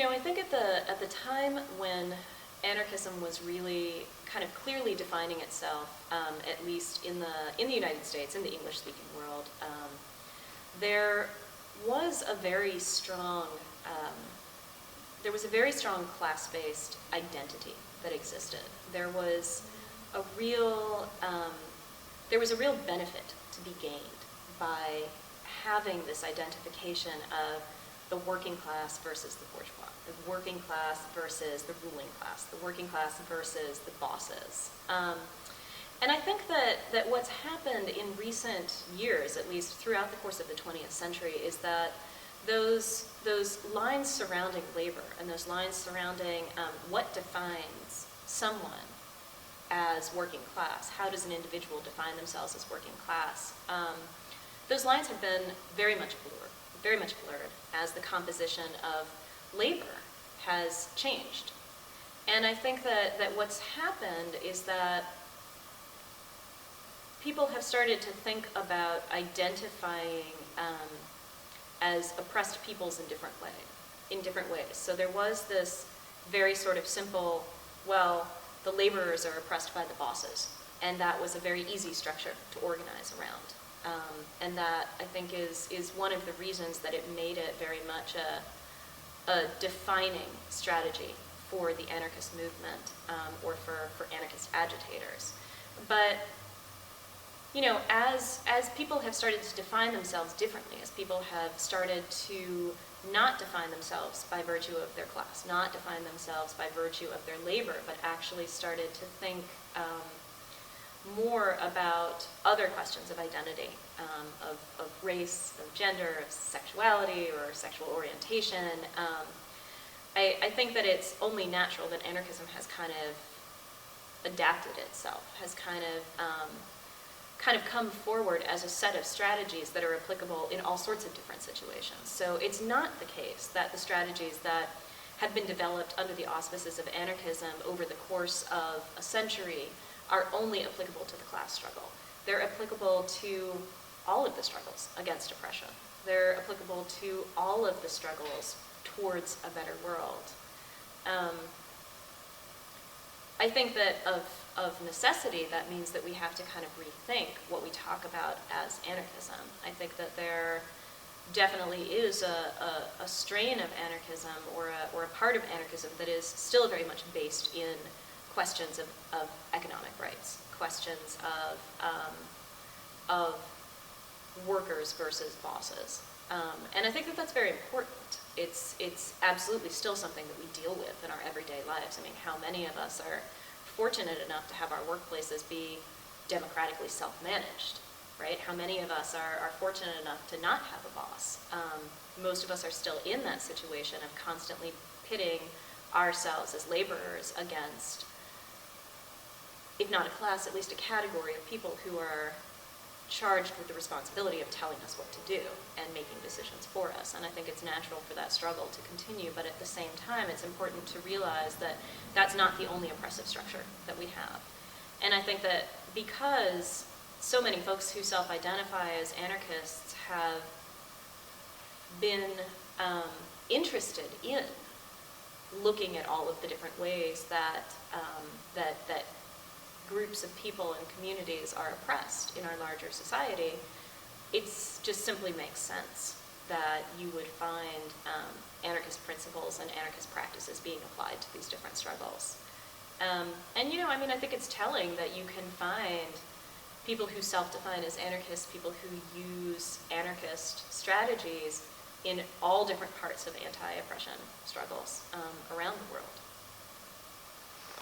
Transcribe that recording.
I think at the time when anarchism was really kind of clearly defining itself, at least in the United States, in the English-speaking world, there was a very strong class-based identity that existed. There was a real benefit to be gained by having this identification of the working class versus the bourgeois, the working class versus the ruling class, the working class versus the bosses. And I think that what's happened in recent years, at least throughout the course of the 20th century, is that those lines surrounding labor and those lines surrounding what defines someone as working class, how does an individual define themselves as working class, those lines have been very much blurred as the composition of labor has changed. And I think that what's happened is that people have started to think about identifying as oppressed peoples in different ways. So there was this very sort of simple, well, the laborers are oppressed by the bosses, and that was a very easy structure to organize around. And that, I think, is one of the reasons that it made it very much a defining strategy for the anarchist movement, or for anarchist agitators. But as people have started to define themselves differently, as people have started to not define themselves by virtue of their class, not define themselves by virtue of their labor, but actually started to think more about other questions of identity, of race, of gender, of sexuality, or sexual orientation, I think that it's only natural that anarchism has kind of adapted itself, has kind of come forward as a set of strategies that are applicable in all sorts of different situations. So it's not the case that the strategies that have been developed under the auspices of anarchism over the course of a century are only applicable to the class struggle. They're applicable to all of the struggles against oppression. They're applicable to all of the struggles towards a better world. I think that of necessity, that means that we have to kind of rethink what we talk about as anarchism. I think that there definitely is a strain of anarchism or a part of anarchism that is still very much based in questions of economic rights, questions of workers versus bosses. And I think that that's very important. It's absolutely still something that we deal with in our everyday lives. I mean, how many of us are fortunate enough to have our workplaces be democratically self-managed, right? How many of us are fortunate enough to not have a boss? Most of us are still in that situation of constantly pitting ourselves as laborers against, if not a class, at least a category of people who are charged with the responsibility of telling us what to do and making decisions for us. And I think it's natural for that struggle to continue, but at the same time, it's important to realize that that's not the only oppressive structure that we have. And I think that because so many folks who self-identify as anarchists have been interested in looking at all of the different ways that groups of people and communities are oppressed in our larger society, it just simply makes sense that you would find anarchist principles and anarchist practices being applied to these different struggles. And I think it's telling that you can find people who self-define as anarchists, people who use anarchist strategies in all different parts of anti-oppression struggles around the world.